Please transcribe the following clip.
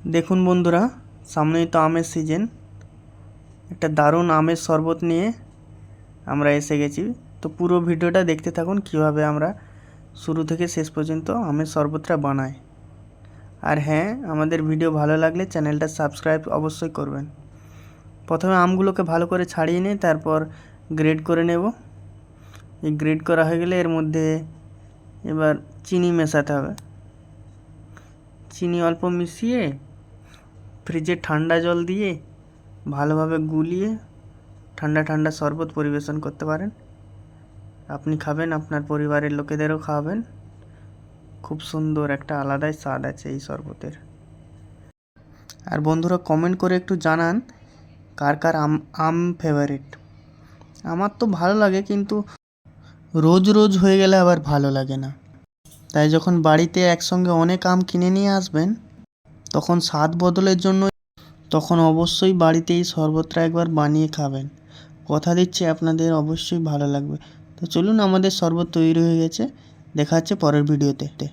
দেখুন বন্ধুরা, সামনেই তো আমের সিজন। একটা দারুণ আমের শরবত নিয়ে আমরা এসে গেছি। তো পুরো ভিডিওটা দেখতে থাকুন কিভাবে আমরা শুরু থেকে শেষ পর্যন্ত আমের শরবতটা বানাই। আর হ্যাঁ, আমাদের ভিডিও ভালো লাগলে চ্যানেলটা সাবস্ক্রাইব অবশ্যই করবেন। প্রথমে আমগুলোকে ভালো করে ছাড়িয়ে নিয়ে তারপর গ্রেড করে নেব। এই গ্রেড করা হয়ে গেলে এর মধ্যে এবার চিনি মেশাতে হবে। চিনি অল্প মিশিয়ে ফ্রিজে ঠান্ডা জল দিয়ে ভালোভাবে গুলিয়ে ঠান্ডা ঠান্ডা শরবত পরিবেশন করতে পারেন। আপনি খাবেন, আপনার পরিবারের লোকেদেরও খাওয়াবেন। খুব সুন্দর একটা আলাদাই স্বাদ আছে এই শরবতের। আর বন্ধুরা, কমেন্ট করে একটু জানান কার কার আম ফেভারিট। আমার তো ভালো লাগে, কিন্তু রোজ রোজ হয়ে গেলে আবার ভালো লাগে না। তাই যখন বাড়িতে একসঙ্গে অনেক আম কিনে নিয়ে আসবেন, তখন স্বাদ বদলের জন্য তখন অবশ্যই বাড়িতে এই শরবতটা একবার বানিয়ে খাবেন। কথা দিচ্ছি আপনাদের অবশ্যই ভালো লাগবে। তো চলুন, আমাদের শরবত তৈরি হয়ে গেছে। দেখা হচ্ছে পরের ভিডিওতে।